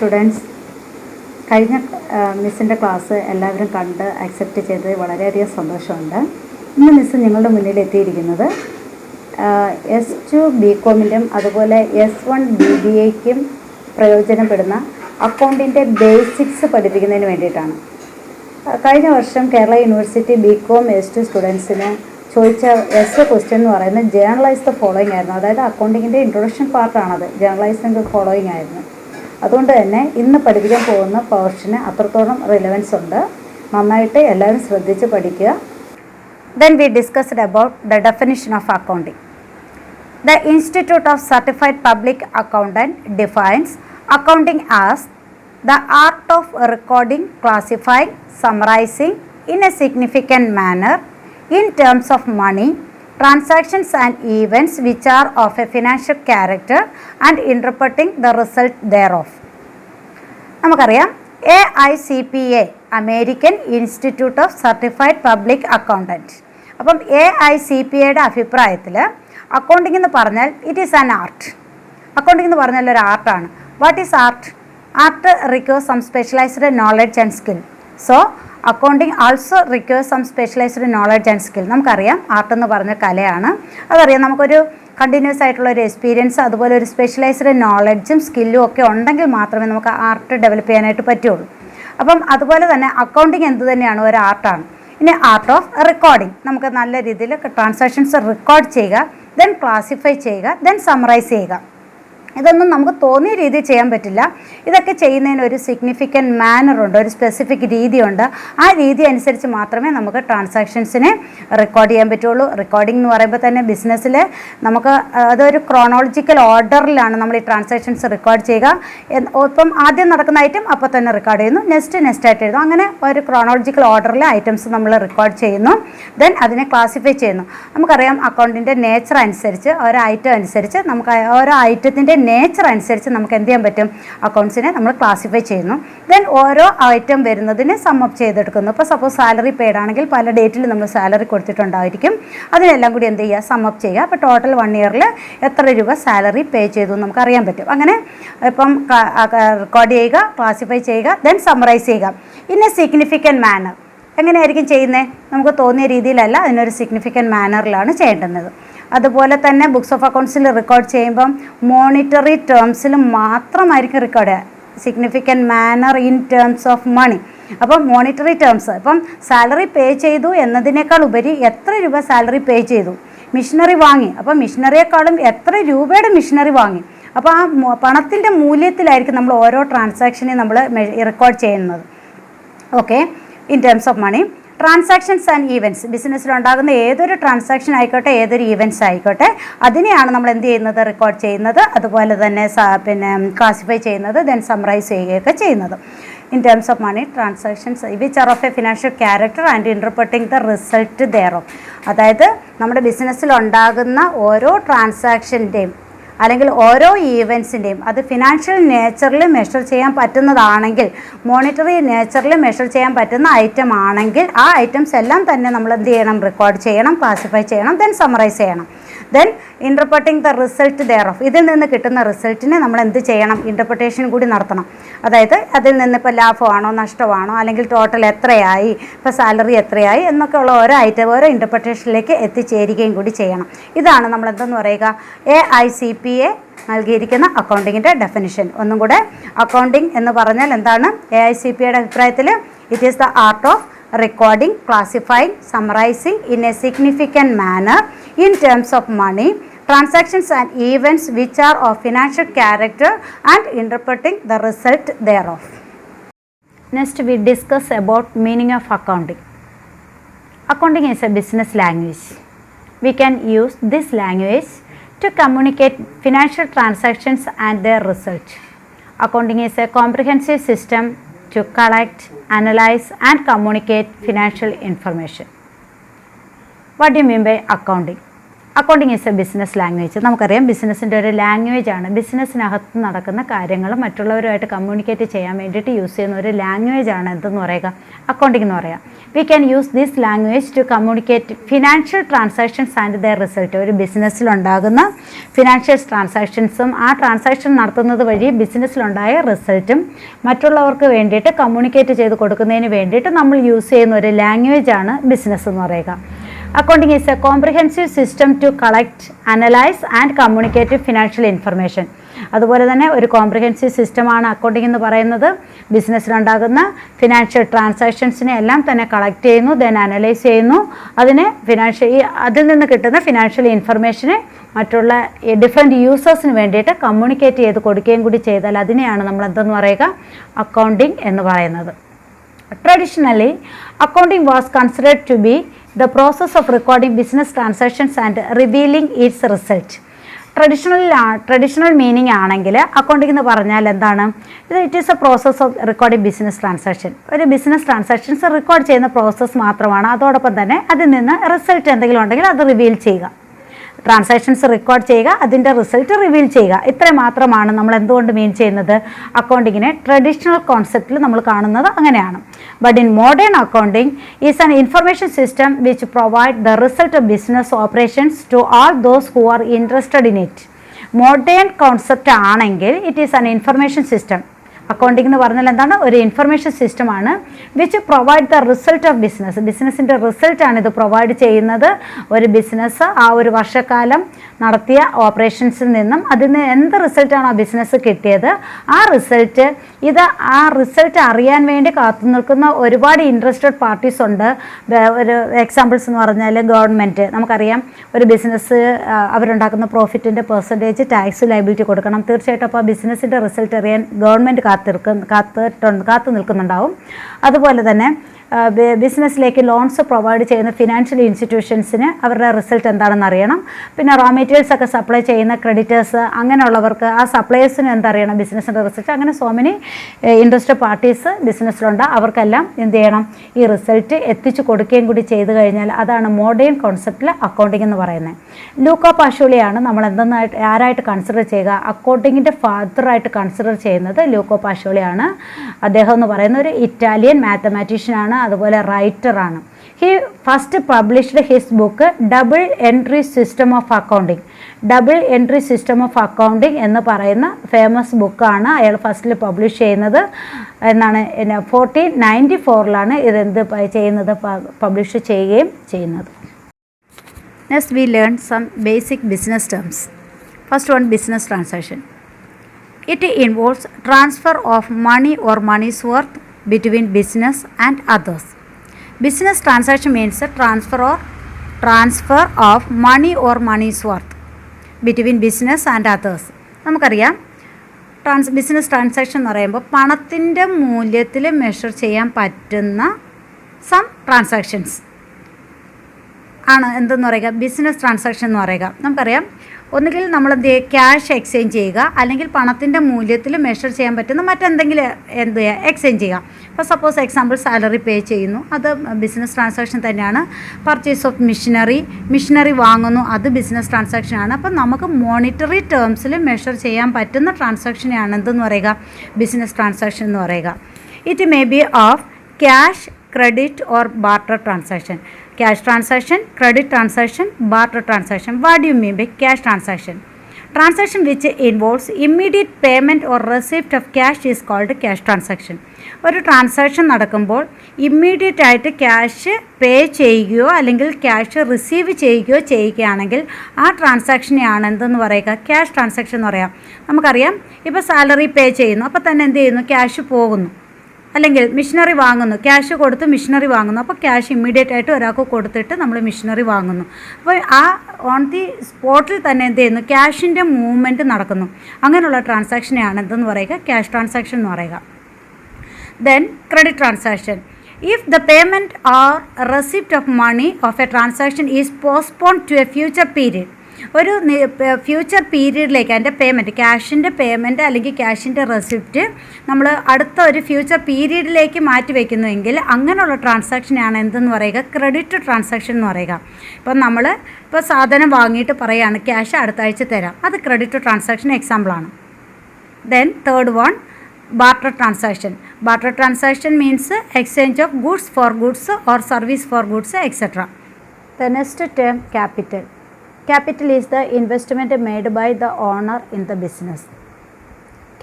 Students, കഴിഞ്ഞ മിസ്സിൻ്റെ class എല്ലാവരും കണ്ട് അക്സെപ്റ്റ് ചെയ്ത് വളരെയധികം സന്തോഷമുണ്ട്. ഇന്ന് മിസ്സ് നിങ്ങളുടെ മുന്നിൽ എത്തിയിരിക്കുന്നത് S2 BComലും അതുപോലെ S1 BBAയ്ക്കും പ്രയോജനപ്പെടുന്ന അക്കൗണ്ടിൻ്റെ ബേസിക്സ് പഠിപ്പിക്കുന്നതിന് വേണ്ടിയിട്ടാണ്. കഴിഞ്ഞ വർഷം കേരള യൂണിവേഴ്സിറ്റി BCom S2 സ്റ്റുഡൻസിന് ചോദിച്ച ക്വസ്റ്റ്യൻ എന്ന് പറയുന്നത് ജേർണലൈസ് ദ ഫോളോയിങ് ആയിരുന്നു. അതായത് അക്കൗണ്ടിങ്ങിൻ്റെ ഇൻട്രൊഡക്ഷൻ പാർട്ടാണത്, ജേർണലൈസ് ദ ഫോളോയിങ് ആയിരുന്നു. അതുകൊണ്ട് തന്നെ ഇന്ന് പഠിപ്പിക്കാൻ പോകുന്ന പോർഷന് അത്രത്തോളം റിലവൻസ് ഉണ്ട്. നന്നായിട്ട് എല്ലാവരും ശ്രദ്ധിച്ച് പഠിക്കുക. Then we discussed about the definition of accounting. The Institute of Certified Public Accountant defines accounting as the art of recording, classifying, summarizing in a significant manner in terms of money, transactions and events which are of a financial character and interpreting the result thereof. നമുക്കറിയാം AICPA, American institute of certified public accountant. അപ്പം AICPAയുടെ അഭിപ്രായത്തിൽ accounting എന്ന് പറഞ്ഞാൽ it is an art. Accounting എന്ന് പറഞ്ഞാൽ ഒരു ആർട്ടാണ്. What is art? Art requires some specialised knowledge and skill. So accounting also requires some specialised knowledge and skill. നമുക്കറിയാം ആർട്ട് എന്ന് പറഞ്ഞ കലയാണ്. അതറിയാം, നമുക്കൊരു കണ്ടിന്യൂസ് ആയിട്ടുള്ള ഒരു എക്സ്പീരിയൻസ് അതുപോലെ ഒരു സ്പെഷ്യലൈസ്ഡ് നോളജും സ്കില്ലും ഒക്കെ ഉണ്ടെങ്കിൽ മാത്രമേ നമുക്ക് ആർട്ട് ഡെവലപ്പ് ചെയ്യാനായിട്ട് പറ്റുള്ളൂ. അപ്പം അതുപോലെ തന്നെ അക്കൗണ്ടിങ് എന്ത് തന്നെയാണ്, ഒരു ആർട്ടാണ്. ഇനി ആർട്ട് ഓഫ് റെക്കോർഡിങ്, നമുക്ക് നല്ല രീതിയിൽ ട്രാൻസാക്ഷൻസ് റെക്കോർഡ് ചെയ്യുക, ദെൻ ക്ലാസിഫൈ ചെയ്യുക, ദെൻ സമ്മറൈസ് ചെയ്യുക. ഇതൊന്നും നമുക്ക് തോന്നിയ രീതിയിൽ ചെയ്യാൻ പറ്റില്ല. ഇതൊക്കെ ചെയ്യുന്നതിന് ഒരു സിഗ്നിഫിക്കൻറ്റ് മാനറുണ്ട്, ഒരു സ്പെസിഫിക് രീതിയുണ്ട്. ആ രീതി അനുസരിച്ച് മാത്രമേ നമുക്ക് ട്രാൻസാക്ഷൻസിനെ റെക്കോർഡ് ചെയ്യാൻ പറ്റുള്ളൂ. റെക്കോർഡിംഗ് എന്ന് പറയുമ്പോൾ തന്നെ ബിസിനസ്സിൽ നമുക്ക് അതൊരു ക്രോണോളജിക്കൽ ഓർഡറിലാണ് നമ്മൾ ഈ ട്രാൻസാക്ഷൻസ് റെക്കോർഡ് ചെയ്യുക. ഇപ്പം ആദ്യം നടക്കുന്ന ഐറ്റം അപ്പോൾ തന്നെ റെക്കോർഡ് ചെയ്യുന്നു, നെക്സ്റ്റ് ആയിട്ട് എഴുതും. അങ്ങനെ ഒരു ക്രോണോളജിക്കൽ ഓർഡറിൽ ഐറ്റംസ് നമ്മൾ റെക്കോർഡ് ചെയ്യുന്നു, ദെൻ അതിനെ ക്ലാസിഫൈ ചെയ്യുന്നു. നമുക്കറിയാം അക്കൗണ്ടിൻ്റെ നേച്ചർ അനുസരിച്ച്, ഓരോ ഐറ്റം അനുസരിച്ച് നമുക്ക് ഓരോ ഐറ്റത്തിൻ്റെ നേച്ചർ അനുസരിച്ച് നമുക്ക് എന്ത് ചെയ്യാൻ പറ്റും, അക്കൗണ്ട്സിനെ നമ്മൾ ക്ലാസിഫൈ ചെയ്യുന്നു. ദെൻ ഓരോ ഐറ്റം വരുന്നതിന് സമ്മപ്പ് ചെയ്തെടുക്കുന്നു. ഇപ്പോൾ സപ്പോസ് സാലറി പെയ്ഡ് ആണെങ്കിൽ പല ഡേറ്റിൽ നമ്മൾ സാലറി കൊടുത്തിട്ടുണ്ടായിരിക്കും. അതിനെല്ലാം കൂടി എന്ത് ചെയ്യുക, സമ്മപ്പ് ചെയ്യുക. അപ്പോൾ ടോട്ടൽ 1 ഇയറിൽ എത്ര രൂപ സാലറി പേ ചെയ്തു എന്ന് നമുക്ക് അറിയാൻ പറ്റും. അങ്ങനെ ഇപ്പം റെക്കോർഡ് ചെയ്യുക, ക്ലാസിഫൈ ചെയ്യുക, ദെൻ സമ്മറൈസ് ചെയ്യുക ഇൻ എ സിഗ്നിഫിക്കൻറ്റ് മാനർ. എങ്ങനെയായിരിക്കും ചെയ്യുന്നത്? നമുക്ക് തോന്നിയ രീതിയിലല്ല, അതിനൊരു സിഗ്നിഫിക്കൻറ്റ് മാനറിലാണ് ചെയ്യേണ്ടുന്നത്. അതുപോലെ തന്നെ ബുക്സ് ഓഫ് അക്കൗണ്ട്സിൽ റെക്കോർഡ് ചെയ്യുമ്പം മോണിറ്ററി ടേംസിൽ മാത്രമായിരിക്കും റെക്കോർഡ് ചെയ്യുക. Significant manner in terms of money. അപ്പം മോണിറ്ററി ടേംസ്, ഇപ്പം സാലറി പേ ചെയ്തു എന്നതിനേക്കാൾ ഉപരി എത്ര രൂപ സാലറി പേ ചെയ്തു, മിഷനറി വാങ്ങി, അപ്പം മിഷനറിയേക്കാളും എത്ര രൂപയുടെ മിഷനറി വാങ്ങി. അപ്പോൾ ആ പണത്തിൻ്റെ മൂല്യത്തിലായിരിക്കും നമ്മൾ ഓരോ ട്രാൻസാക്ഷനെയും നമ്മൾ റെക്കോർഡ് ചെയ്യുന്നത്. Okay, in terms of money. Transactions and events, ബിസിനസ്സിലുണ്ടാകുന്ന ഏതൊരു ട്രാൻസാക്ഷൻ ആയിക്കോട്ടെ, ഏതൊരു ഈവൻറ്റ്സ് ആയിക്കോട്ടെ, അതിനെയാണ് നമ്മൾ എന്ത് ചെയ്യുന്നത്, റെക്കോർഡ് ചെയ്യുന്നത്. അതുപോലെ തന്നെ ക്ലാസിഫൈ ചെയ്യുന്നത്, ദെൻ സമ്മറൈസ് ചെയ്യുകയൊക്കെ ചെയ്യുന്നത്. In terms of money, transactions which are of a financial character and interpreting the result thereof. അതായത് നമ്മുടെ ബിസിനസ്സിലുണ്ടാകുന്ന ഓരോ ട്രാൻസാക്ഷൻ്റെയും അല്ലെങ്കിൽ ഓരോ ഈവൻസിൻ്റെയും അത് ഫിനാൻഷ്യൽ നേച്ചറിൽ മെഷർ ചെയ്യാൻ പറ്റുന്നതാണെങ്കിൽ, മോണിറ്ററി നേച്ചറിൽ മെഷർ ചെയ്യാൻ പറ്റുന്ന ഐറ്റം ആണെങ്കിൽ ആ ഐറ്റംസ് എല്ലാം തന്നെ നമ്മൾ എന്ത് ചെയ്യണം, റെക്കോർഡ് ചെയ്യണം, ക്ലാസിഫൈ ചെയ്യണം, ദെൻ സമ്മറൈസ് ചെയ്യണം. Then interpreting the result thereof. ഇതിൽ നിന്ന് കിട്ടുന്ന റിസൾട്ടിനെ നമ്മൾ എന്ത് ചെയ്യണം, ഇൻ്റർപ്രിട്ടേഷൻ കൂടി നടത്തണം. അതായത് അതിൽ നിന്ന് ഇപ്പോൾ ലാഭമാണോ നഷ്ടമാണോ അല്ലെങ്കിൽ ടോട്ടൽ എത്രയായി, ഇപ്പോൾ സാലറി എത്രയായി എന്നൊക്കെ ഉള്ള ഓരോ ഐറ്റം ഓരോ ഇൻ്റർപ്രിട്ടേഷനിലേക്ക് എത്തിച്ചേരുകയും കൂടി ചെയ്യണം. ഇതാണ് നമ്മൾ എന്തെന്ന് പറയുക, AICPA നൽകിയിരിക്കുന്ന അക്കൗണ്ടിങ്ങിൻ്റെ ഡെഫിനിഷൻ. ഒന്നും കൂടെ, അക്കൗണ്ടിങ് എന്ന് പറഞ്ഞാൽ എന്താണ്? AICPAയുടെ അഭിപ്രായത്തിൽ it is the art of recording, classifying, summarizing in a significant manner in terms of money, transactions and events which are of financial character and interpreting the result thereof. Next we discuss about meaning of accounting. Accounting is a business language. We can use this language to communicate financial transactions and their result. Accounting is a comprehensive system to collect, analyze and communicate financial information. What do you mean by accounting? Accounting is A business language. നമുക്കറിയാം ബിസിനസ്സിൻ്റെ ഒരു language ആണ്. ബിസിനസ്സിനകത്ത് നടക്കുന്ന കാര്യങ്ങൾ മറ്റുള്ളവരുമായിട്ട് communicate ചെയ്യാൻ വേണ്ടിയിട്ട് use ചെയ്യുന്ന ഒരു ലാംഗ്വേജ് ആണ് എന്തെന്ന് പറയുക, അക്കൗണ്ടിങ് എന്ന് പറയുക. We can use this language to communicate financial transactions and their result. ഒരു ബിസിനസ്സിലുണ്ടാകുന്ന ഫിനാൻഷ്യൽ ട്രാൻസാക്ഷൻസും ആ ട്രാൻസാക്ഷൻ നടത്തുന്നത് വഴി ബിസിനസ്സിലുണ്ടായ റിസൾട്ടും മറ്റുള്ളവർക്ക് വേണ്ടിയിട്ട് കമ്മ്യൂണിക്കേറ്റ് ചെയ്ത് കൊടുക്കുന്നതിന് വേണ്ടിയിട്ട് നമ്മൾ യൂസ് ചെയ്യുന്ന ഒരു ലാംഗ്വേജ് ആണ് ബിസിനസ് എന്ന് പറയുക. Accounting is a comprehensive system to collect, analyze and communicate financial information. അതുപോലെ തന്നെ ഒരു കോംപ്രിഹെൻസീവ് സിസ്റ്റമാണ് അക്കൗണ്ടിംഗ് എന്ന് പറയുന്നത്. ബിസിനസ്സിലുണ്ടാകുന്ന ഫിനാൻഷ്യൽ ട്രാൻസാക്ഷൻസിനെ എല്ലാം തന്നെ കളക്ട് ചെയ്യുന്നു, ദെൻ അനലൈസ് ചെയ്യുന്നു, അതിൽ നിന്ന് കിട്ടുന്ന ഫിനാൻഷ്യൽ ഇൻഫർമേഷനെ മറ്റുള്ള ഡിഫറെൻറ്റ് യൂസേഴ്സിന് വേണ്ടിയിട്ട് കമ്മ്യൂണിക്കേറ്റ് ചെയ്ത് കൊടുക്കുകയും കൂടി ചെയ്താൽ അതിനെയാണ് നമ്മൾ എന്തെന്ന് പറയുക, അക്കൗണ്ടിംഗ് എന്ന് പറയുന്നത്. Traditionally, accounting was considered to be the process of recording business transactions and revealing its result. Traditional meaning ആണെങ്കിൽ അക്കൗണ്ടിംഗ് എന്ന് പറഞ്ഞാൽ എന്താണ്, it is A process of recording business transaction. ഒരു ബിസിനസ് ട്രാൻസാക്ഷൻസ് റെക്കോർഡ് ചെയ്യുന്ന process മാത്രമാണ്. അതോടൊപ്പം തന്നെ അതിൽ നിന്ന് റിസൾട്ട് എന്തെങ്കിലും ഉണ്ടെങ്കിൽ അത് റിവീൽ ചെയ്യുക. ട്രാൻസാക്ഷൻസ് റെക്കോർഡ് ചെയ്യുക, അതിൻ്റെ റിസൾട്ട് റിവീൽ ചെയ്യുക. ഇത്ര മാത്രമാണ് നമ്മൾ എന്തുകൊണ്ട് മീൻ ചെയ്യുന്നത്, അക്കൗണ്ടിങ്ങിനെ ട്രഡീഷണൽ കോൺസെപ്റ്റിൽ നമ്മൾ കാണുന്നത് അങ്ങനെയാണ്. But in modern accounting is an information system which provide the result of business operations to all those who are interested in it. Modern concept ആണെങ്കിൽ it is an information system. Accounting എന്ന് പറഞ്ഞാൽ എന്താണ്, ഒരു information സിസ്റ്റമാണ് which provide the result of business. ബിസിനസ്സിൻ്റെ റിസൾട്ടാണ് ഇത് provide ചെയ്യുന്നത്. ഒരു ബിസിനസ് ആ ഒരു വർഷക്കാലം നടത്തിയ ഓപ്പറേഷൻസിൽ നിന്നും അതിന് എന്ത് റിസൾട്ടാണ് ആ ബിസിനസ് കിട്ടിയത്, ആ റിസൾട്ട് അറിയാൻ വേണ്ടി കാത്തു നിൽക്കുന്ന ഒരുപാട് ഇൻട്രസ്റ്റഡ് പാർട്ടീസ് ഉണ്ട്. ഒരു എക്സാമ്പിൾസ് എന്ന് പറഞ്ഞാൽ ഗവൺമെൻറ്, നമുക്കറിയാം ഒരു ബിസിനസ് അവരുണ്ടാക്കുന്ന പ്രോഫിറ്റിൻ്റെ പെർസെൻറ്റേജ് ടാക്സ് ലയബിലിറ്റി കൊടുക്കണം. തീർച്ചയായിട്ടും അപ്പോൾ ആ ബിസിനസ്സിൻ്റെ റിസൾട്ട് അറിയാൻ ഗവൺമെൻറ് കാത്തു നിൽക്കുന്നുണ്ടാവും. അതുപോലെ തന്നെ ബിസിനസ്സിലേക്ക് ലോൺസ് പ്രൊവൈഡ് ചെയ്യുന്ന ഫിനാൻഷ്യൽ ഇൻസ്റ്റിറ്റ്യൂഷൻസിന് അവരുടെ റിസൾട്ട് എന്താണെന്ന് അറിയണം. പിന്നെ റോ മെറ്റീരിയൽസ് ഒക്കെ സപ്ലൈ ചെയ്യുന്ന ക്രെഡിറ്റേഴ്സ്, അങ്ങനെയുള്ളവർക്ക് ആ സപ്ലയേഴ്സിന് എന്തറിയണം, ബിസിനസ്സിൻ്റെ റിസൾട്ട്. അങ്ങനെ സോ മെനി ഇൻട്രസ്റ്റഡ് പാർട്ടീസ് ബിസിനസ്സിലുണ്ട്. അവർക്കെല്ലാം എന്ത് ചെയ്യണം, ഈ റിസൾട്ട് എത്തിച്ചു കൊടുക്കുകയും കൂടി ചെയ്തു കഴിഞ്ഞാൽ അതാണ് മോഡേൺ കോൺസെപ്റ്റിൽ അക്കൗണ്ടിംഗ് എന്ന് പറയുന്നത്. ലൂക്കോ പാഷോളിയാണ് നമ്മൾ ആരായിട്ട് കൺസിഡർ ചെയ്യുക, അക്കൗണ്ടിങ്ങിൻ്റെ ഫാദറായിട്ട് കൺസിഡർ ചെയ്യുന്നത് ലൂക്കോ പാഷോളിയാണ്. അദ്ദേഹം എന്ന് പറയുന്ന ഒരു ഇറ്റാലിയൻ മാത്തമാറ്റീഷ്യനാണ്, അതുപോലെ റൈറ്ററാണ്. He first published his book double entry system of accounting. Double entry system of accounting എന്ന് പറയുന്ന ഫേമസ് ബുക്കാണ് അയാൾ ഫസ്റ്റിൽ പബ്ലിഷ് ചെയ്യുന്നത്. എന്നാണ് 1494 ഇതെന്ത് ചെയ്യുന്നത്, പബ്ലിഷ് ചെയ്യുകയും ചെയ്യുന്നത്. Next we learn some basic business terms. First one, business transaction. It involves transfer of money or money's worth between business and others. Business transaction means a transfer of money or money's worth between business and others. നമുക്കറിയാം business transaction എന്ന് പറയുമ്പോൾ പണത്തിൻ്റെ മൂല്യത്തിൽ measure ചെയ്യാൻ പറ്റുന്ന some transactions ആണ് എന്തെന്ന് പറയുക, ബിസിനസ് ട്രാൻസാക്ഷൻ എന്ന് പറയുക. നമുക്കറിയാം ഒന്നുകിൽ നമ്മൾ എന്ത് ചെയ്യുക, ക്യാഷ് എക്സ്ചേഞ്ച് ചെയ്യുക, അല്ലെങ്കിൽ പണത്തിൻ്റെ മൂല്യത്തിൽ മെഷർ ചെയ്യാൻ പറ്റുന്ന മറ്റെന്തെങ്കിലും എന്ത് ചെയ്യുക, എക്സ്ചേഞ്ച് ചെയ്യുക. ഇപ്പോൾ സപ്പോസ് എക്സാമ്പിൾ സാലറി പേ ചെയ്യുന്നു, അത് ബിസിനസ് ട്രാൻസാക്ഷൻ തന്നെയാണ്. പർച്ചേസ് ഓഫ് മിഷനറി വാങ്ങുന്നു, അത് ബിസിനസ് ട്രാൻസാക്ഷനാണ്. അപ്പം നമുക്ക് മോണിറ്ററി ടേംസിൽ മെഷർ ചെയ്യാൻ പറ്റുന്ന ട്രാൻസാക്ഷനെയാണ് എന്തെന്ന് പറയുക, ബിസിനസ് ട്രാൻസാക്ഷൻ എന്ന് പറയുക. It may be of cash, credit or barter transaction. Cash transaction, credit transaction, barter transaction. What do you mean by cash transaction? Transaction which involves immediate payment or receipt of cash is called cash transaction. ഒരു transaction നടക്കുമ്പോൾ immediate ആയിട്ട് cash pay ചെയ്യുകയോ അല്ലെങ്കിൽ cash receive ചെയ്യുകയാണെങ്കിൽ ആ ട്രാൻസാക്ഷനെയാണ് എന്തെന്ന് പറയുക, cash transaction എന്ന് പറയാം. നമുക്കറിയാം ഇപ്പോൾ സാലറി പേ ചെയ്യുന്നു, അപ്പോൾ തന്നെ എന്ത് ചെയ്യുന്നു, ക്യാഷ് പോകുന്നു. അല്ലെങ്കിൽ മിഷനറി വാങ്ങുന്നു, ക്യാഷ് കൊടുത്ത് മിഷനറി വാങ്ങുന്നു, അപ്പോൾ ക്യാഷ് ഇമ്മീഡിയറ്റ് ആയിട്ട് ഒരാൾക്ക് കൊടുത്തിട്ട് നമ്മൾ മിഷനറി വാങ്ങുന്നു. അപ്പോൾ ആ ഓൺ ദി സ്പോട്ടിൽ തന്നെ എന്ത് ചെയ്യുന്നു, ക്യാഷിൻ്റെ മൂവ്മെൻറ്റ് നടക്കുന്നു. അങ്ങനെയുള്ള ട്രാൻസാക്ഷനെയാണ് എന്തെന്ന് പറയുക, ക്യാഷ് ട്രാൻസാക്ഷൻ എന്ന് പറയുക. Then credit transaction. If the payment or receipt of money of a transaction is postponed to a future period, ഒരു ഫ്യൂച്ചർ പീരീഡിലേക്ക് അതിൻ്റെ പേയ്മെൻറ്റ്, ക്യാഷിൻ്റെ പേയ്മെൻറ്റ് അല്ലെങ്കിൽ ക്യാഷിൻ്റെ റെസിപ്റ്റ് നമ്മൾ അടുത്ത ഒരു ഫ്യൂച്ചർ പീരീഡിലേക്ക് മാറ്റി വയ്ക്കുന്നുവെങ്കിൽ അങ്ങനെയുള്ള ട്രാൻസാക്ഷനാണ് എന്തെന്ന് പറയുക, ക്രെഡിറ്റ് ട്രാൻസാക്ഷൻ എന്ന് പറയുക. ഇപ്പം നമ്മൾ ഇപ്പോൾ സാധനം വാങ്ങിയിട്ട് പറയുകയാണ് ക്യാഷ് അടുത്ത ആഴ്ച തരാം, അത് ക്രെഡിറ്റ് ട്രാൻസാക്ഷൻ എക്സാമ്പിളാണ്. Then third one, barter transaction. Barter transaction means exchange of goods for goods or service for goods, etc. The next term, capital. Capital is the investment made by the owner in the business.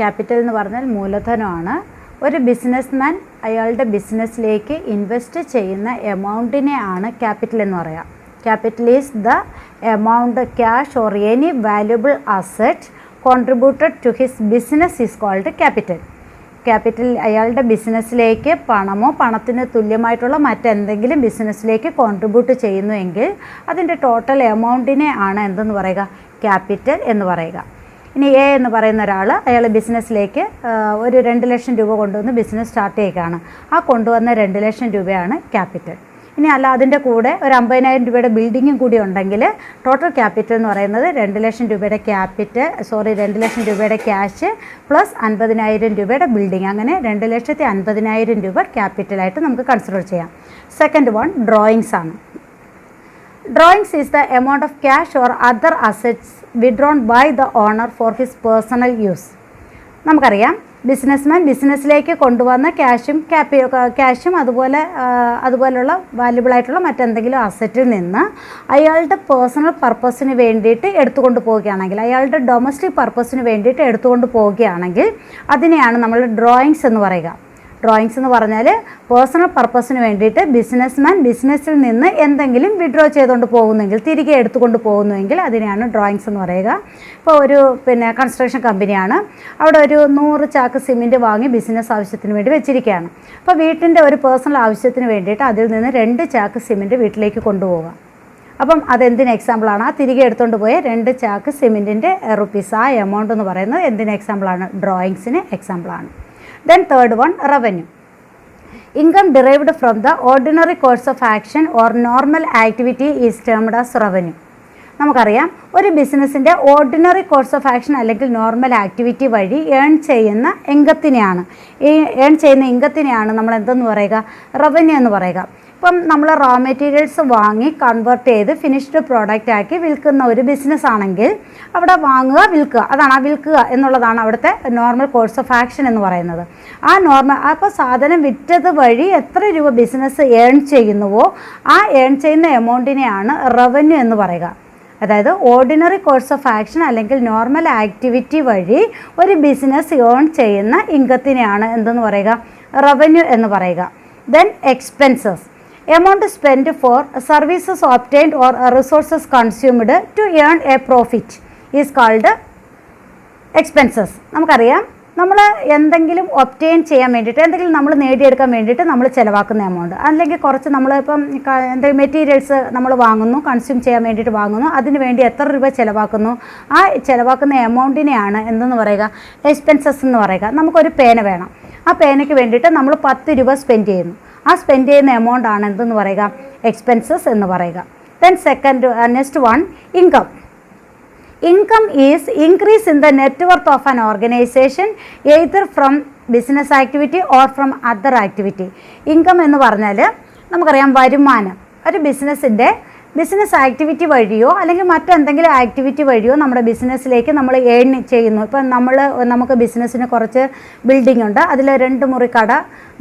Capital എന്ന് പറഞ്ഞാൽ മൂലധനമാണ്. ഒരു businessman അയാളുടെ ബിസിനസ്സിലേക്ക് invest ചെയ്യുന്ന എമൗണ്ടിനെ ആണ് capital എന്ന് പറയുക. Capital is the amount cash or any valuable asset contributed to his business is called capital. Capital അയാളുടെ ബിസിനസ്സിലേക്ക് പണമോ പണത്തിന് തുല്യമായിട്ടുള്ള മറ്റെന്തെങ്കിലും ബിസിനസ്സിലേക്ക് കോൺട്രിബ്യൂട്ട് ചെയ്യുന്നുവെങ്കിൽ അതിൻ്റെ ടോട്ടൽ എമൗണ്ടിനെ ആണ് എന്തെന്ന് പറയുക, ക്യാപിറ്റൽ എന്ന് പറയുക. ഇനി എ എന്ന് പറയുന്ന ഒരാൾ അയാൾ ബിസിനസ്സിലേക്ക് ഒരു 2 ലക്ഷം രൂപ കൊണ്ടുവന്ന് ബിസിനസ് സ്റ്റാർട്ട് ചെയ്യുകയാണ്. ആ കൊണ്ടുവന്ന 2 ലക്ഷം രൂപയാണ് ക്യാപിറ്റൽ. ഇനി അല്ല അതിൻ്റെ കൂടെ ഒരു 50,000 രൂപയുടെ ബിൽഡിങ്ങും കൂടി ഉണ്ടെങ്കിൽ ടോട്ടൽ ക്യാപിറ്റൽ എന്ന് പറയുന്നത് 2 ലക്ഷം രൂപയുടെ 2 ലക്ഷം രൂപയുടെ ക്യാഷ് പ്ലസ് 50,000 രൂപയുടെ ബിൽഡിങ്, അങ്ങനെ 2,50,000 രൂപ ക്യാപിറ്റലായിട്ട് നമുക്ക് കൺസിഡർ ചെയ്യാം. സെക്കൻഡ് വൺ ഡ്രോയിങ്സ് ആണ്. Drawings is the amount of cash or other assets withdrawn by the owner for his personal use. നമുക്കറിയാം ബിസിനസ്മാൻ ബിസിനസ്സിലേക്ക് കൊണ്ടുവന്ന ക്യാഷും അതുപോലെയുള്ള വാല്യുബിളായിട്ടുള്ള മറ്റെന്തെങ്കിലും അസറ്റിൽ നിന്ന് അയാളുടെ പേഴ്സണൽ പർപ്പസിന് വേണ്ടിയിട്ട് എടുത്തുകൊണ്ട് പോവുകയാണെങ്കിൽ, അയാളുടെ ഡൊമസ്റ്റിക് പർപ്പസിന് വേണ്ടിയിട്ട് എടുത്തുകൊണ്ട് പോവുകയാണെങ്കിൽ അതിനെയാണ് നമ്മൾ ഡ്രോയിങ്സ് എന്ന് പറയുക. ഡ്രോയിങ്സ് എന്ന് പറഞ്ഞാൽ പേഴ്സണൽ പർപ്പസിന് വേണ്ടിയിട്ട് ബിസിനസ്മാൻ ബിസിനസ്സിൽ നിന്ന് എന്തെങ്കിലും വിഡ്രോ ചെയ്തുകൊണ്ട് പോകുന്നെങ്കിൽ, തിരികെ എടുത്തുകൊണ്ട് പോകുന്നുവെങ്കിൽ അതിനെയാണ് ഡ്രോയിങ്സ് എന്ന് പറയുക. ഇപ്പോൾ ഒരു കൺസ്ട്രക്ഷൻ കമ്പനിയാണ്, അവിടെ ഒരു 100 ചാക്ക് സിമെൻറ്റ് വാങ്ങി ബിസിനസ് ആവശ്യത്തിന് വേണ്ടി വെച്ചിരിക്കുകയാണ്. അപ്പോൾ വീട്ടിൻ്റെ ഒരു പേഴ്സണൽ ആവശ്യത്തിന് വേണ്ടിയിട്ട് അതിൽ നിന്ന് 2 ചാക്ക് സിമെൻറ്റ് വീട്ടിലേക്ക് കൊണ്ടുപോവുക. അപ്പം അതെന്തിന് എക്സാമ്പിളാണ്? ആ തിരികെ എടുത്തുകൊണ്ട് പോയ 2 ചാക്ക് സിമെൻറ്റിൻ്റെ റുപ്പീസ്, ആ എമൗണ്ട് എന്ന് പറയുന്നത് എന്തിന് എക്സാമ്പിളാണ്? ഡ്രോയിങ്സിന് എക്സാമ്പിളാണ്. Then third one, revenue. Income derived from the ordinary course of action or normal activity is termed as revenue. നമുക്കറിയാം ഒരു ബിസിനസ്സിൻ്റെ ഓർഡിനറി കോഴ്സ് ഓഫ് ആക്ഷൻ അല്ലെങ്കിൽ നോർമൽ ആക്ടിവിറ്റി വഴി ഏൺ ചെയ്യുന്ന ഇൻകത്തിനെയാണ് നമ്മൾ എന്തെന്ന് പറയുക? റവന്യൂ എന്ന് പറയുക. ഇപ്പം നമ്മൾ റോ മെറ്റീരിയൽസ് വാങ്ങി കൺവേർട്ട് ചെയ്ത് ഫിനിഷ്ഡ് പ്രോഡക്റ്റ് ആക്കി വിൽക്കുന്ന ഒരു ബിസിനസ് ആണെങ്കിൽ അവിടെ വാങ്ങുക, വിൽക്കുക, അതാണ് ആ വിൽക്കുക എന്നുള്ളതാണ് അവിടുത്തെ നോർമൽ കോഴ്സ് ഓഫ് ആക്ഷൻ എന്ന് പറയുന്നത്. അപ്പോൾ സാധനം വിറ്റത് വഴി എത്ര രൂപ ബിസിനസ് ഏൺ ചെയ്യുന്നുവോ ആ ഏൺ ചെയ്യുന്ന എമൗണ്ടിനെയാണ് റവന്യൂ എന്ന് പറയുക. അതായത് ഓർഡിനറി കോഴ്സ് ഓഫ് ആക്ഷൻ അല്ലെങ്കിൽ നോർമൽ ആക്ടിവിറ്റി വഴി ഒരു ബിസിനസ് ഏൺ ചെയ്യുന്ന ഇൻകത്തിനെയാണ് എന്തെന്ന് പറയുക? റവന്യൂ എന്ന് പറയുക. Then expenses. Amount spent for services obtained or resources consumed to earn a profit is called expenses. നമുക്കറിയാം നമ്മൾ എന്തെങ്കിലും ഒബ്റ്റെയിൻ ചെയ്യാൻ വേണ്ടിയിട്ട്, എന്തെങ്കിലും നമ്മൾ നേടിയെടുക്കാൻ വേണ്ടിയിട്ട് നമ്മൾ ചിലവാക്കുന്ന എമൗണ്ട്, അല്ലെങ്കിൽ കുറച്ച് നമ്മളിപ്പം എന്തെങ്കിലും മെറ്റീരിയൽസ് നമ്മൾ വാങ്ങുന്നു, കൺസ്യൂം ചെയ്യാൻ വേണ്ടിയിട്ട് വാങ്ങുന്നു, അതിന് വേണ്ടി എത്ര രൂപ ചിലവാക്കുന്നു, ആ ചിലവാക്കുന്ന എമൗണ്ടിനെയാണ് എന്തെന്ന് പറയുക? എക്സ്പെൻസസ് എന്ന് പറയുക. നമുക്കൊരു പേന വേണം, ആ പേനയ്ക്ക് വേണ്ടിയിട്ട് നമ്മൾ 10 രൂപ സ്പെൻഡ് ചെയ്യുന്നു, ആ സ്പെൻഡ് ചെയ്യുന്ന എമൗണ്ട് ആണ് എന്തെന്ന് പറയുക? എക്സ്പെൻസസ് എന്ന് പറയുക. Then next one, income. Income is increase in the net worth of an organization either from business activity or from other activity. Income എന്ന് പറഞ്ഞാൽ നമുക്കറിയാം വരുമാനം. ഒരു ബിസിനസ് ആക്ടിവിറ്റി വഴിയോ അല്ലെങ്കിൽ മറ്റെന്തെങ്കിലും ആക്ടിവിറ്റി വഴിയോ നമ്മുടെ ബിസിനസ്സിലേക്ക് നമ്മൾ ഏൺ ചെയ്യുന്നു. ഇപ്പം നമുക്ക് ബിസിനസ്സിന് കുറച്ച് ബിൽഡിംഗ് ഉണ്ട്, അതിൽ 2 മുറി കട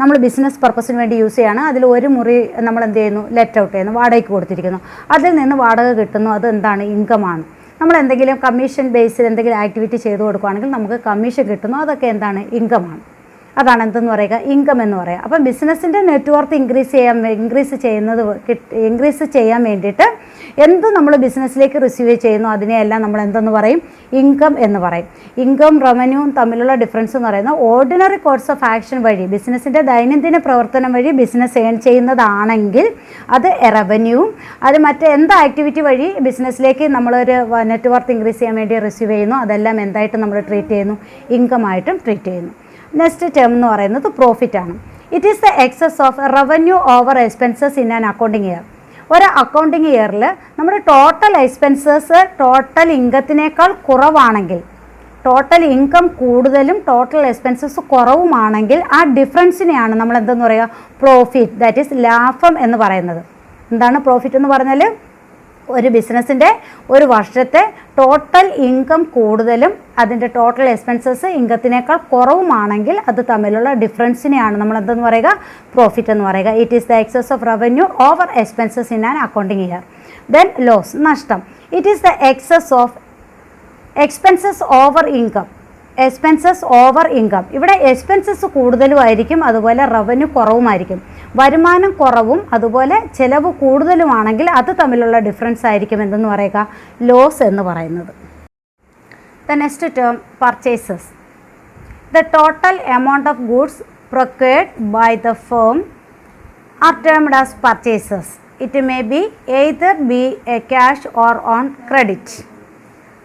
നമ്മൾ ബിസിനസ് പർപ്പസിന് വേണ്ടി യൂസ് ചെയ്യാണ്. അതിൽ 1 മുറി നമ്മൾ എന്ത് ചെയ്യുന്നു? ലെറ്റ് ഔട്ട് ചെയ്യുന്നു, വാടകയ്ക്ക് കൊടുത്തിരിക്കുന്നു. അതിൽ നിന്ന് വാടക കിട്ടുന്നു, അത് എന്താണ്? ഇൻകമാണ്. നമ്മൾ എന്തെങ്കിലും കമ്മീഷൻ ബേസിൽ എന്തെങ്കിലും ആക്ടിവിറ്റി ചെയ്തു കൊടുക്കുകയാണെങ്കിൽ നമുക്ക് കമ്മീഷൻ കിട്ടുന്നു, അതൊക്കെ എന്താണ്? ഇൻകമാണ്. അതാണ് എന്തെന്ന് പറയുക? ഇൻകം എന്ന് പറയുക. അപ്പം ബിസിനസ്സിൻ്റെ നെറ്റ്വർത്ത് ഇൻക്രീസ് ചെയ്യാൻ വേണ്ടിയിട്ട് എന്ത് നമ്മൾ ബിസിനസ്സിലേക്ക് റിസീവ് ചെയ്യുന്നു അതിനെയെല്ലാം നമ്മൾ എന്തെന്ന് പറയും? ഇൻകം എന്ന് പറയും. ഇൻകം റവന്യൂവും തമ്മിലുള്ള ഡിഫറൻസ് എന്ന് പറയുന്നത് ഓർഡിനറി കോഴ്സ് ഓഫ് ആക്ഷൻ വഴി ബിസിനസ്സിൻ്റെ ദൈനംദിന പ്രവർത്തനം വഴി ബിസിനസ് ഏൺ ചെയ്യുന്നതാണെങ്കിൽ അത് റവന്യൂവും, അത് എന്ത് ആക്ടിവിറ്റി വഴി ബിസിനസ്സിലേക്ക് നമ്മളൊരു നെറ്റ്വർത്ത് ഇൻക്രീസ് ചെയ്യാൻ വേണ്ടി റിസീവ് ചെയ്യുന്നു അതെല്ലാം എന്തായിട്ട് നമ്മൾ ട്രീറ്റ് ചെയ്യുന്നു? ഇൻകമായിട്ടും ട്രീറ്റ് ചെയ്യുന്നു. നെക്സ്റ്റ് ടേം എന്ന് പറയുന്നത് പ്രോഫിറ്റ് ആണ്. It is the excess of revenue over expenses in an accounting year. ഒരു അക്കൗണ്ടിങ് ഇയറിൽ നമ്മുടെ ടോട്ടൽ എക്സ്പെൻസസ് ടോട്ടൽ ഇൻകത്തിനേക്കാൾ കുറവാണെങ്കിൽ, ടോട്ടൽ ഇൻകം കൂടുതലും ടോട്ടൽ എക്സ്പെൻസസ് കുറവുമാണെങ്കിൽ ആ ഡിഫറൻസിനെയാണ് നമ്മൾ എന്തെന്ന് പറയുക, പ്രോഫിറ്റ്, ദാറ്റ് ഈസ് ലാഭം എന്ന് പറയുന്നത്. എന്താണ് പ്രോഫിറ്റ് എന്ന് പറഞ്ഞാൽ? ഒരു ബിസിനസ്സിൻ്റെ ഒരു വർഷത്തെ ടോട്ടൽ ഇൻകം കൂടുതലും അതിൻ്റെ ടോട്ടൽ എക്സ്പെൻസസ് ഇൻകത്തിനേക്കാൾ കുറവുമാണെങ്കിൽ അത് തമ്മിലുള്ള ഡിഫറൻസിനെയാണ് നമ്മൾ എന്തെന്ന് പറയുക, പ്രോഫിറ്റ് എന്ന് പറയുക. It is the excess of revenue over expenses in an accounting year. Then loss, നഷ്ടം. It is the excess of expenses over income. Expenses over income, ഇവിടെ എക്സ്പെൻസസ് കൂടുതലുമായിരിക്കും, അതുപോലെ റവന്യൂ കുറവുമായിരിക്കും. വരുമാനം കുറവും അതുപോലെ ചിലവ് കൂടുതലുമാണെങ്കിൽ അത് തമ്മിലുള്ള ഡിഫറൻസ് ആയിരിക്കും എന്തെന്ന് പറയുക, ലോസ് എന്ന് പറയുന്നത്. The next term purchases. The total amount of goods procured by the firm are termed as purchases. It may be either be a cash or on credit.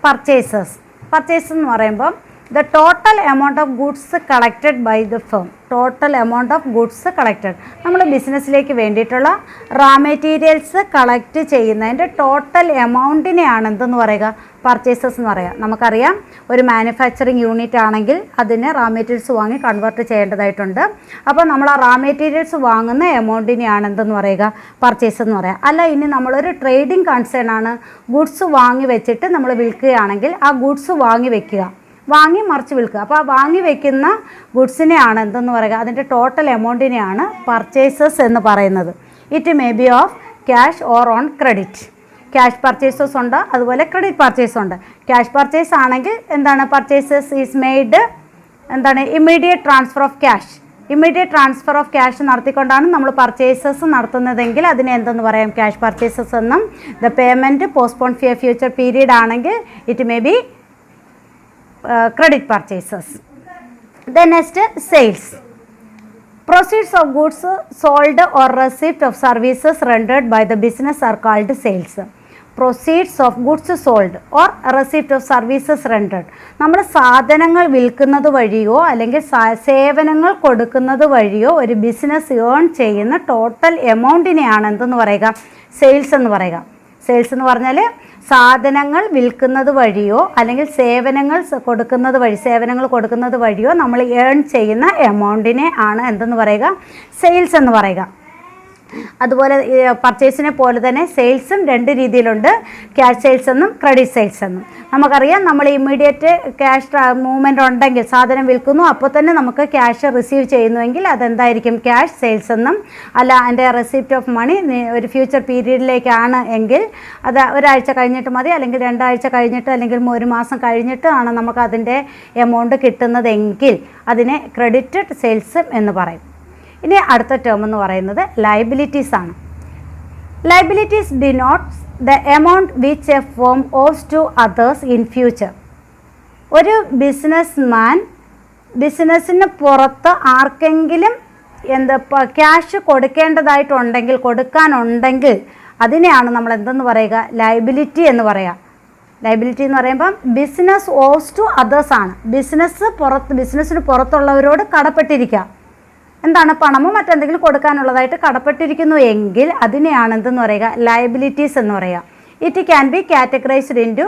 Purchases എന്ന് പറയുമ്പോൾ the total amount of goods collected by the firm. Total amount of goods collected, നമ്മൾ ബിസിനസ്സിലേക്ക് വേണ്ടിയിട്ടുള്ള റാ materials collect ചെയ്യുന്നതിൻ്റെ total എമൗണ്ടിനെയാണ് എന്തെന്ന് പറയുക, purchases എന്ന് പറയുക. നമുക്കറിയാം ഒരു മാനുഫാക്ചറിങ് യൂണിറ്റ് ആണെങ്കിൽ അതിന് റാ മെറ്റീരിയൽസ് വാങ്ങി കൺവേർട്ട് ചെയ്യേണ്ടതായിട്ടുണ്ട്. അപ്പോൾ നമ്മൾ ആ റാ മെറ്റീരിയൽസ് വാങ്ങുന്ന എമൗണ്ടിനെയാണ് എന്തെന്ന് പറയുക, പർച്ചേസ് എന്ന് പറയുക. അല്ല, ഇനി നമ്മളൊരു ട്രേഡിംഗ് കൺസേൺ ആണ്, ഗുഡ്സ് വാങ്ങി വെച്ചിട്ട് നമ്മൾ വിൽക്കുകയാണെങ്കിൽ ആ ഗുഡ്സ് വാങ്ങി വെക്കുക, വാങ്ങി മറിച്ച് വിൽക്കുക. അപ്പോൾ ആ വാങ്ങി വയ്ക്കുന്ന ഗുഡ്സിനെയാണ് എന്തെന്ന് പറയുക, അതിൻ്റെ ടോട്ടൽ എമൗണ്ടിനെയാണ് പർച്ചേസസ് എന്ന് പറയുന്നത്. It may be of cash or on credit. Cash purchases ഉണ്ട്, അതുപോലെ ക്രെഡിറ്റ് പർച്ചേസ് ഉണ്ട്. ക്യാഷ് പർച്ചേസ് ആണെങ്കിൽ എന്താണ്, പർച്ചേസസ് ഈസ് മെയ്ഡ് എന്താണ്, immediate transfer of cash. Immediate transfer of cash നടത്തിക്കൊണ്ടാണ് നമ്മൾ പർച്ചേസസ് നടത്തുന്നതെങ്കിൽ അതിനെ എന്തെന്ന് പറയാം, ക്യാഷ് പർച്ചേസസ് എന്നും. The payment postpone for future period ആണെങ്കിൽ it may be credit purchases. The next, sales. Proceeds of goods sold or receipt of services rendered by the business are called sales. Proceeds of goods sold or receipt of services rendered. നമ്മൾ സാധനങ്ങൾ വിൽക്കുന്നത് വഴിയോ അല്ലെങ്കിൽ സേവനങ്ങൾ കൊടുക്കുന്നത് വഴിയോ ഒരു business earn ചെയ്യുന്ന ടോട്ടൽ എമൗണ്ടിനെയാണ് എന്തെന്ന് പറയുക, സെയിൽസ് എന്ന് പറയുക. സെയിൽസ് എന്ന് പറഞ്ഞാൽ സാധനങ്ങൾ വിൽക്കുന്നത് വഴിയോ അല്ലെങ്കിൽ സേവനങ്ങൾ കൊടുക്കുന്നത് വഴിയോ നമ്മൾ ഏൺ ചെയ്യുന്ന എമൗണ്ടിനെ ആണ് എന്തെന്ന് പറയുക, സെയിൽസ് എന്ന് പറയുക. അതുപോലെ പർച്ചേസിനെ പോലെ തന്നെ സെയിൽസും രണ്ട് രീതിയിലുണ്ട്, ക്യാഷ് സെയിൽസ് എന്നും ക്രെഡിറ്റ് സെയിൽസ് എന്നും. നമുക്കറിയാം നമ്മൾ ഇമ്മീഡിയറ്റ് ക്യാഷ് മൂവ്മെൻറ്റ് ഉണ്ടെങ്കിൽ, സാധനം വിൽക്കുന്നു അപ്പോൾ തന്നെ നമുക്ക് ക്യാഷ് റിസീവ് ചെയ്യുന്നുവെങ്കിൽ അതെന്തായിരിക്കും, ക്യാഷ് സെയിൽസ് എന്നും. അല്ല, അതിൻ്റെ റെസിപ്റ്റ് ഓഫ് മണി ഒരു ഫ്യൂച്ചർ പീരീഡിലേക്കാണ് എങ്കിൽ അത് ഒരാഴ്ച കഴിഞ്ഞിട്ട് മതി, അല്ലെങ്കിൽ 2 ആഴ്ച കഴിഞ്ഞിട്ട് അല്ലെങ്കിൽ 1 മാസം കഴിഞ്ഞിട്ട് ആണ് നമുക്ക് അതിൻ്റെ എമൗണ്ട് കിട്ടുന്നതെങ്കിൽ അതിനെ ക്രെഡിറ്റഡ് സെയിൽസ് എന്ന് പറയും. ഇനി അടുത്ത ടേം എന്ന് പറയുന്നത് ലയബിലിറ്റീസ് ആണ്. Liabilities denotes the amount which a firm owes to others in future. ഒരു ബിസിനസ്സിന് പുറത്ത് ആർക്കെങ്കിലും ക്യാഷ് കൊടുക്കാനുണ്ടെങ്കിൽ അതിനെയാണ് നമ്മൾ എന്തെന്ന് പറയുക, ലയബിലിറ്റി എന്ന് പറയുക. ലയബിലിറ്റി എന്ന് പറയുമ്പം ബിസിനസ് ഓസ് ടു അതേഴ്സ് ആണ്. ബിസിനസ്സിന് പുറത്തുള്ളവരോട് കടപ്പെട്ടിരിക്കുക, എന്താണ്, പണമോ മറ്റെന്തെങ്കിലും കൊടുക്കാനുള്ളതായിട്ട് കടപ്പെട്ടിരിക്കുന്നു എങ്കിൽ അതിനെയാണ് എന്തെന്ന് പറയുക, ലയബിലിറ്റീസ് എന്ന് പറയുക. It can be categorised in two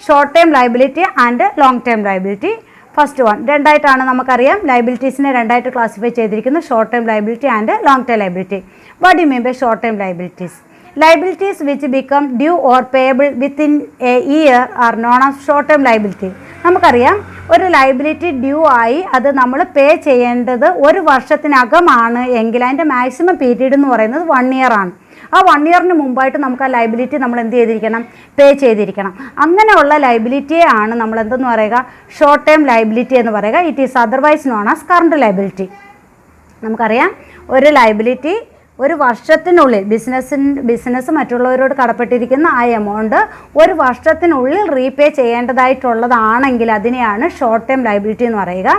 short term liability and long term liability. First one, രണ്ടായിട്ടാണ് നമുക്കറിയാം ലയബിലിറ്റീസിനെ രണ്ടായിട്ട് ക്ലാസിഫൈ ചെയ്തിരിക്കുന്നു, short term liability and long term liability. What you mean by short term liabilities? Liabilities which become due or payable within a year are known as short term liability. നമുക്കറിയാം ഒരു liability due ആയി അത് നമ്മൾ പേ ചെയ്യേണ്ടത് 1 വർഷത്തിനകമാണ് എങ്കിൽ അതിൻ്റെ maximum period എന്ന് പറയുന്നത് 1 ഇയർ ആണ്. ആ 1 ഇയറിന് മുമ്പായിട്ട് നമുക്ക് ആ ലയബിലിറ്റി നമ്മൾ എന്ത് ചെയ്തിരിക്കണം, പേ ചെയ്തിരിക്കണം. അങ്ങനെയുള്ള ലയബിലിറ്റിയെ ആണ് നമ്മൾ എന്തെന്ന് പറയുക, ഷോർട്ട് ടേം ലയബിലിറ്റി എന്ന് പറയുക. It is otherwise known as current liability. നമുക്കറിയാം ഒരു ലയബിലിറ്റി 1 വർഷത്തിനുള്ളിൽ ബിസിനസ് മറ്റുള്ളവരോട് കടപ്പെട്ടിരിക്കുന്ന ആ എമൗണ്ട് 1 വർഷത്തിനുള്ളിൽ റീപേ ചെയ്യേണ്ടതായിട്ടുള്ളതാണെങ്കിൽ അതിനെയാണ് ഷോർട്ട് ടേം ലയബിലിറ്റി എന്ന് പറയുക.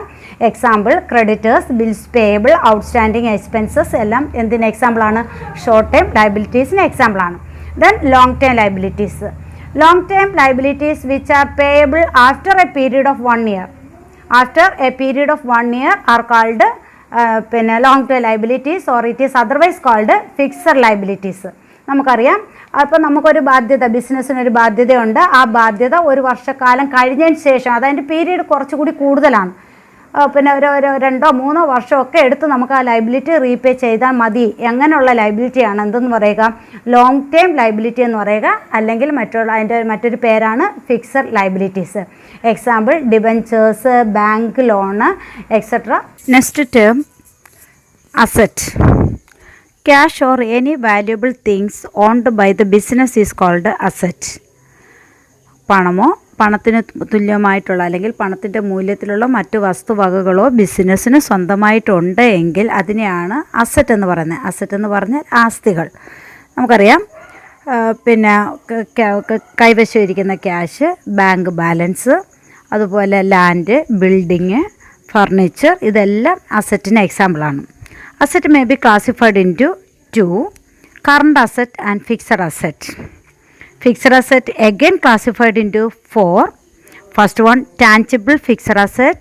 Example creditors, bills payable, outstanding expenses എല്ലാം എന്തിന് എക്സാമ്പിളാണ്, ഷോർട്ട് ടേം ലയബിലിറ്റീസിന് എക്സാമ്പിളാണ്. Then long term liabilities. Long term liabilities which are payable after a period of 1 year. After a period of 1 year are called long term liabilities or it is otherwise called fixed liabilities. നമുക്കറിയാം. അപ്പോൾ നമുക്കൊരു ബാധ്യത, ബിസിനസ്സിനൊരു ബാധ്യതയുണ്ട്. ആ ബാധ്യത ഒരു വർഷക്കാലം കഴിഞ്ഞതിന് ശേഷം, അതതിൻ്റെ പീരീഡ് കുറച്ചുകൂടി കൂടുതലാണ്, പിന്നെ ഒരു 2-3 വർഷമൊക്കെ എടുത്ത് നമുക്ക് ആ ലൈബിലിറ്റി റീപേ ചെയ്താൽ മതി. എങ്ങനെയുള്ള ലൈബിലിറ്റിയാണ് എന്തെന്ന് പറയുക? ലോങ് ടേം ലൈബിലിറ്റി എന്ന് പറയുക, അല്ലെങ്കിൽ അതിൻ്റെ മറ്റൊരു പേരാണ് fixed liabilities. Example debentures, bank loan, etcetera. Next term asset. Cash or any valuable things owned by the business is called asset. പണമോ പണത്തിന് തുല്യമായിട്ടുള്ള അല്ലെങ്കിൽ പണത്തിൻ്റെ മൂല്യത്തിലുള്ള മറ്റു വസ്തുവകകളോ ബിസിനസ്സിന് സ്വന്തമായിട്ടുണ്ട് എങ്കിൽ അതിനെയാണ് അസറ്റ് എന്ന് പറയുന്നത്. അസറ്റ് എന്ന് പറഞ്ഞാൽ ആസ്തികൾ. നമുക്കറിയാം, പിന്നെ കൈവശം ഇരിക്കുന്ന ക്യാഷ്, ബാങ്ക് ബാലൻസ്, അതുപോലെ ലാൻഡ്, ബിൽഡിങ്, ഫർണിച്ചർ, ഇതെല്ലാം അസറ്റിന് എക്സാമ്പിളാണ്. Asset may be classified into two: current asset and fixed asset. Fixed asset again classified into four. First one, tangible fixed asset.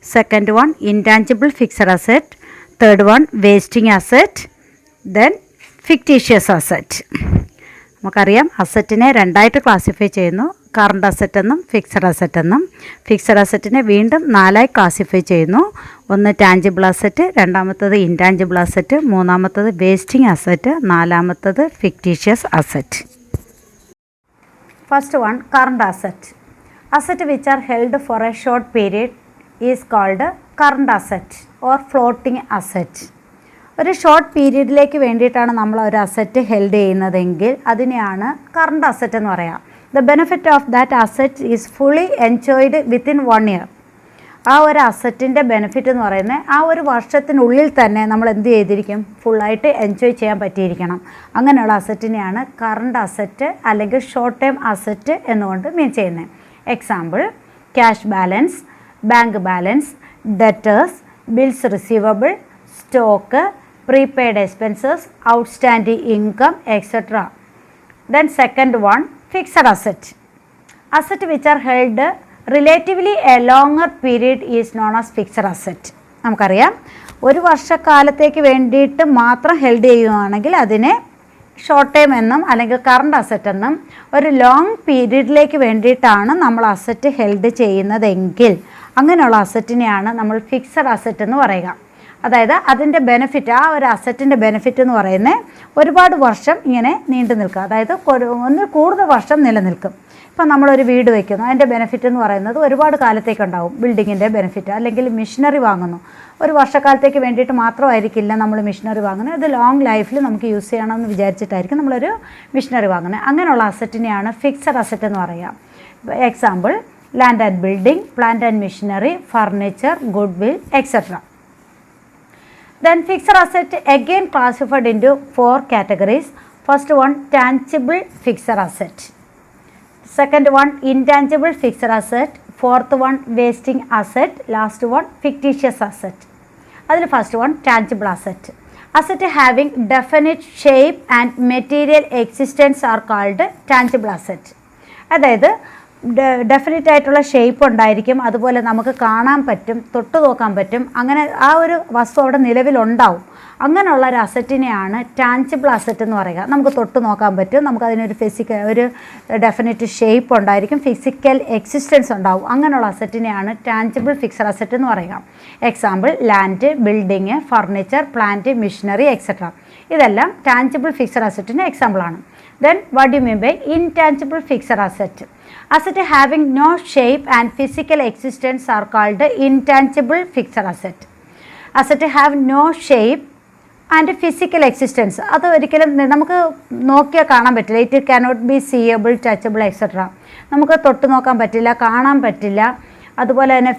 Second one, intangible fixed asset. Third one, wasting asset. Then fictitious asset. നമുക്കറിയാം, അസറ്റിനെ രണ്ടായിട്ട് classify ചെയ്യുന്നു. Current asset എന്നും fixed asset എന്നും. Fixed അസറ്റിനെ വീണ്ടും 4ആയി classify ചെയ്യുന്നു. ഒന്ന് ടാഞ്ചിബിൾ അസറ്റ്, രണ്ടാമത്തത് ഇൻടാഞ്ചിബിൾ അസറ്റ്, മൂന്നാമത്തത് വേസ്റ്റിംഗ് അസറ്റ്, നാലാമത്തത് fictitious asset. First one, current asset. Asset which are held for a short period is called current asset or floating asset. ഒരു ഷോർട്ട് പീരീഡിലേക്ക് വേണ്ടിയിട്ടാണ് നമ്മൾ ഒരു അസറ്റ് ഹെൽഡ് ചെയ്യുന്നതെങ്കിൽ അതിനെയാണ് കറണ്ട് അസറ്റ് എന്ന് പറയാം. The benefit of that asset is fully enjoyed within 1 year. ആ ഒരു അസറ്റിൻ്റെ ബെനിഫിറ്റ് എന്ന് പറയുന്നത് ആ ഒരു വർഷത്തിനുള്ളിൽ തന്നെ നമ്മൾ എന്ത് ചെയ്തിരിക്കും? ഫുള്ളായിട്ട് എൻജോയ് ചെയ്യാൻ പറ്റിയിരിക്കണം. അങ്ങനെയുള്ള അസറ്റിനെയാണ് കറണ്ട് അസറ്റ് അല്ലെങ്കിൽ ഷോർട്ട് ടൈം അസറ്റ് എന്നുകൊണ്ട് മീൻ ചെയ്യുന്നത്. Example, cash balance, bank balance, debtors, bills receivable, stock, prepaid expenses, outstanding income, etc. Then second one, fixed asset. Asset which are held relatively a longer period is known as fixed asset. നമുക്കറിയാം, ഒരു വർഷക്കാലത്തേക്ക് വേണ്ടിയിട്ട് മാത്രം held ചെയ്യുകയാണെങ്കിൽ അതിനെ short time എന്നും അല്ലെങ്കിൽ current asset എന്നും, ഒരു ലോങ് പീരീഡിലേക്ക് വേണ്ടിയിട്ടാണ് നമ്മൾ അസറ്റ് ഹെൽഡ് ചെയ്യുന്നതെങ്കിൽ അങ്ങനെയുള്ള അസറ്റിനെയാണ് നമ്മൾ ഫിക്സഡ് അസറ്റ് എന്ന് പറയുക. അതായത് അതിൻ്റെ ബെനിഫിറ്റ്, ആ ഒരു അസറ്റിൻ്റെ ബെനിഫിറ്റ് എന്ന് പറയുന്നത് ഒരുപാട് വർഷം ഇങ്ങനെ നീണ്ടു നിൽക്കുക, അതായത് ഒന്നിൽ കൂടുതൽ വർഷം നിലനിൽക്കും. ഇപ്പം നമ്മളൊരു വീട് വയ്ക്കുന്നു, അതിൻ്റെ ബെനിഫിറ്റ് എന്ന് പറയുന്നത് ഒരുപാട് കാലത്തേക്കുണ്ടാവും. ബിൽഡിങ്ങിൻ്റെ ബെനിഫിറ്റ്, അല്ലെങ്കിൽ മെഷീനറി വാങ്ങുന്നു, ഒരു വർഷക്കാലത്തേക്ക് വേണ്ടിയിട്ട് മാത്രമായിരിക്കില്ല നമ്മൾ മെഷീനറി വാങ്ങുന്നത്. അത് ലോങ് ലൈഫിൽ നമുക്ക് യൂസ് ചെയ്യണമെന്ന് വിചാരിച്ചിട്ടായിരിക്കും നമ്മളൊരു മെഷീനറി വാങ്ങുന്നത്. അങ്ങനെയുള്ള അസറ്റിനെയാണ് ഫിക്സഡ് അസറ്റ് എന്ന് പറയുക. Example, land and building, plant and machinery, furniture, good will, etcetera. Then fixed asset again classified into 4 categories. First one, tangible fixed asset. Second one, intangible fixed asset. Fourth one, wasting asset. Last one, fictitious asset. Adil first one, tangible asset. Asset having definite shape and material existence are called tangible asset. അതായത് definite ആയിട്ടുള്ള shape ഉണ്ടായിരിക്കും, അതുപോലെ നമുക്ക് കാണാൻ പറ്റും, തൊട്ട് നോക്കാൻ പറ്റും, അങ്ങനെ ആ ഒരു വസ്തു അവിടെ നിലവിലുണ്ടാവും. അങ്ങനെയുള്ള ഒരു അസറ്റിനെയാണ് ടാഞ്ചിബിൾ അസറ്റ് എന്ന് പറയുക. നമുക്ക് തൊട്ട് നോക്കാൻ പറ്റും, നമുക്കതിനൊരു ഒരു ഡെഫിനറ്റ് ഷേപ്പ് ഉണ്ടായിരിക്കും, ഫിസിക്കൽ എക്സിസ്റ്റൻസ് ഉണ്ടാവും. അങ്ങനെയുള്ള അസറ്റിനെയാണ് ടാഞ്ചിബിൾ ഫിക്സഡ് അസറ്റ് എന്ന് പറയുക. Example, land, building, furniture, plant, machinery, etcetera. ഇതെല്ലാം ടാഞ്ചിബിൾ ഫിക്സഡ് അസറ്റിന് എക്സാമ്പിളാണ്. Then what do you mean by intangible fixed asset? Asset having no shape and physical existence are called intangible fixed asset. Asset have no shape and physical existence. അത് ഒരിക്കലും നമുക്ക് നോക്കിയാൽ കാണാൻ പറ്റില്ല. It cannot be seeable, touchable, etc. നമുക്ക് തൊട്ട് നോക്കാൻ പറ്റില്ല, കാണാൻ പറ്റില്ല. അതുപോലെ തന്നെ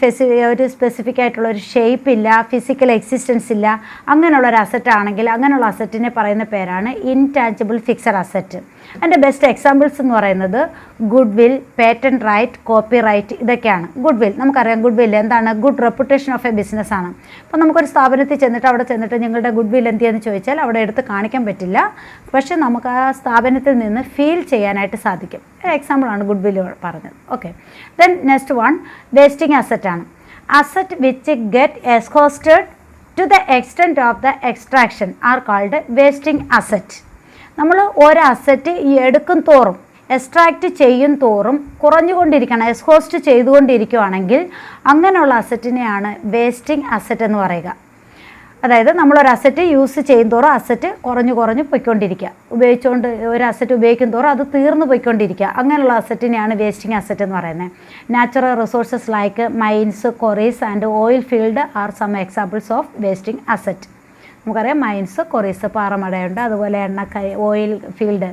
ഒരു സ്പെസിഫിക് ആയിട്ടുള്ള ഒരു ഷേപ്പ് ഇല്ല, ഫിസിക്കൽ എക്സിസ്റ്റൻസ് ഇല്ല. അങ്ങനെയുള്ളൊരു അസറ്റ് ആണെങ്കിൽ അങ്ങനെയുള്ള അസറ്റിനെ പറയുന്ന പേരാണ് ഇൻടാഞ്ചിബിൾ ഫിക്സഡ് അസറ്റ്. അതിൻ്റെ ബെസ്റ്റ് എക്സാമ്പിൾസ് എന്ന് പറയുന്നത് goodwill, patent right, copyright, ഇതൊക്കെയാണ്. ഗുഡ് വിൽ നമുക്കറിയാം, ഗുഡ് വിൽ എന്താണ്? Good reputation of a business ആണ്. അപ്പോൾ നമുക്കൊരു സ്ഥാപനത്തിൽ ചെന്നിട്ട് അവിടെ ചെന്നിട്ട് നിങ്ങളുടെ ഗുഡ് വിൽ എന്തിയെന്ന് ചോദിച്ചാൽ അവിടെ എടുത്ത് കാണിക്കാൻ പറ്റില്ല, പക്ഷേ നമുക്ക് ആ സ്ഥാപനത്തിൽ നിന്ന് ഫീൽ ചെയ്യാനായിട്ട് സാധിക്കും. എക്സാമ്പിളാണ് ഗുഡ് വിൽ പറഞ്ഞത്. Okay, then next one wasting asset ആണ്. Asset which get exhausted to the extent of the extraction are called wasting asset. നമ്മൾ ഒരു അസറ്റ് ഈ എടുക്കും തോറും എക്സ്ട്രാക്റ്റ് ചെയ്യും തോറും കുറഞ്ഞുകൊണ്ടിരിക്കണം, എക്സ്ഹോസ്റ്റ് ചെയ്തുകൊണ്ടിരിക്കുകയാണെങ്കിൽ അങ്ങനെയുള്ള അസറ്റിനെയാണ് വേസ്റ്റിംഗ് അസറ്റ് എന്ന് പറയുക. അതായത് നമ്മളൊരു അസറ്റ് യൂസ് ചെയ്യും തോറും അസറ്റ് കുറഞ്ഞു പോയിക്കൊണ്ടിരിക്കുക, ഒരു അസറ്റ് ഉപയോഗിക്കും തോറും അത് തീർന്നു പോയിക്കൊണ്ടിരിക്കുക, അങ്ങനെയുള്ള അസറ്റിനെയാണ് വേസ്റ്റിംഗ് അസറ്റ് എന്ന് പറയുന്നത്. Natural resources like mines, quarries and oil field are some examples of wasting asset. നമുക്കറിയാം മൈൻസ്, ക്വാറീസ്, പാറമടയുണ്ട്, അതുപോലെ ഓയിൽ ഫീൽഡ്,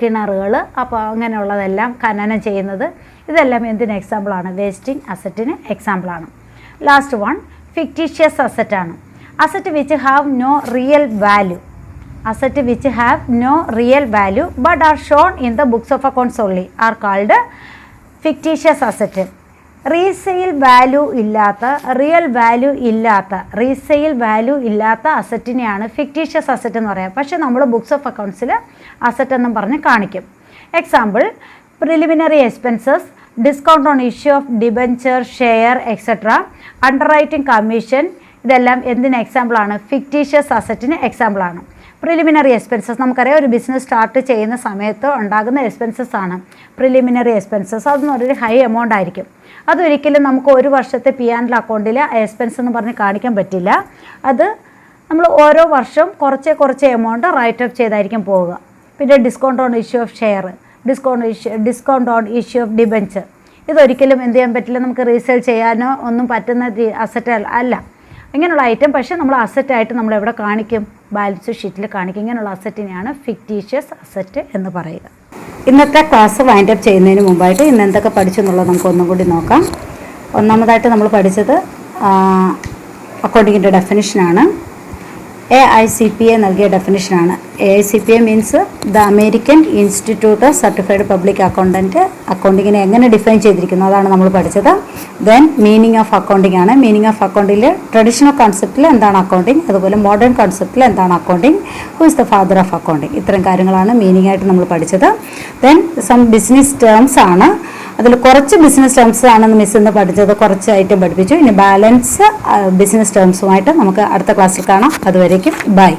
കിണറുകൾ, അപ്പോൾ അങ്ങനെയുള്ളതെല്ലാം ഖനനം ചെയ്യുന്നത്, ഇതെല്ലാം എന്തിന് എക്സാമ്പിളാണ്? വേസ്റ്റിംഗ് അസറ്റിന് എക്സാമ്പിളാണ്. ലാസ്റ്റ് വൺ ഫിക്റ്റീഷ്യസ് അസറ്റാണ്. Asset which have no real value, asset which have no real value but are shown in the books of accounts only are called fictitious asset. Resale value ഇല്ലാത്ത, real value ഇല്ലാത്ത, resale value ഇല്ലാത്ത അസറ്റിനെയാണ് fictitious asset എന്ന് പറയാം. പക്ഷേ നമ്മൾ books of അക്കൗണ്ട്സിൽ asset എന്നും പറഞ്ഞ് കാണിക്കും. Example preliminary expenses, discount on issue of debenture, share etcetera, underwriting commission, ഇതെല്ലാം എന്തിന് എക്സാമ്പിളാണ്? ഫിക്റ്റീഷ്യസ് അസറ്റിന് എക്സാമ്പിളാണ്. പ്രിലിമിനറി എക്സ്പെൻസസ് നമുക്കറിയാം, ഒരു ബിസിനസ് സ്റ്റാർട്ട് ചെയ്യുന്ന സമയത്ത് ഉണ്ടാകുന്ന എക്സ്പെൻസസ് ആണ് പ്രിലിമിനറി എക്സ്പെൻസസ്. അതെന്ന് പറഞ്ഞൊരു ഹൈ എമൗണ്ട് ആയിരിക്കും. അതൊരിക്കലും നമുക്ക് ഒരു വർഷത്തെ P&L അക്കൗണ്ടിൽ എക്സ്പെൻസ് എന്ന് പറഞ്ഞ് കാണിക്കാൻ പറ്റില്ല. അത് നമ്മൾ ഓരോ വർഷം കുറച്ച് എമൗണ്ട് റൈറ്റ് ഓഫ് ചെയ്തായിരിക്കും പോവുക. പിന്നെ discount on issue of share, discount on issue of debenture, ഇതൊരിക്കലും എന്ത് ചെയ്യാൻ പറ്റില്ല, നമുക്ക് റീസെയിൽ ചെയ്യാനോ ഒന്നും പറ്റുന്ന അസറ്റ് അല്ല ഇങ്ങനെയുള്ള ഐറ്റം. പക്ഷേ നമ്മൾ അസറ്റായിട്ട് നമ്മളെവിടെ കാണിക്കും? ബാലൻസ് ഷീറ്റിൽ കാണിക്കും. ഇങ്ങനെയുള്ള അസറ്റിനെയാണ് ഫിക്റ്റീഷ്യസ് അസറ്റ് എന്ന് പറയുക. ഇന്നത്തെ ക്ലാസ് വൈൻഡ് അപ്പ് ചെയ്യുന്നതിന് മുമ്പായിട്ട് ഇന്ന് എന്തൊക്കെ പഠിച്ചു എന്നുള്ളത് നമുക്ക് ഒന്നും കൂടി നോക്കാം. ഒന്നാമതായിട്ട് നമ്മൾ പഠിച്ചത് അക്കൗണ്ടിങ്ങിൻ്റെ ഡെഫിനിഷനാണ്. AICPA നൽകിയ ഡെഫിനിഷനാണ്. AICPA means the American institute certified public accountant. അക്കൗണ്ടിങ്ങിനെ എങ്ങനെ ഡിഫൈൻ ചെയ്തിരിക്കുന്നു അതാണ് നമ്മൾ പഠിച്ചത്. ദെൻ മീനിങ് ഓഫ് അക്കൗണ്ടിങ് ആണ്. മീനിങ് ഓഫ് അക്കൗണ്ടിൽ ട്രഡീഷണൽ കോൺസെപ്റ്റിൽ എന്താണ് അക്കൗണ്ടിങ്, അതുപോലെ മോഡേൺ കോൺസെപ്റ്റിൽ എന്താണ് accounting, who is the father of accounting, ഇത്തരം കാര്യങ്ങളാണ് മീനിങ് ആയിട്ട് നമ്മൾ പഠിച്ചത്. ദെൻ സം ബിസിനസ് ടേംസ് ആണ്. അതിൽ കുറച്ച് ബിസിനസ് ടേംസ് ആണെന്ന് മിസ് ഇന്ന് പഠിച്ചത്, കുറച്ച് ഐറ്റം പഠിപ്പിച്ചു. ഇനി ബാലൻസ് ബിസിനസ് ടേംസുമായിട്ട് നമുക്ക് അടുത്ത ക്ലാസ്സിൽ കാണാം. അതുവരേക്കും ബൈ.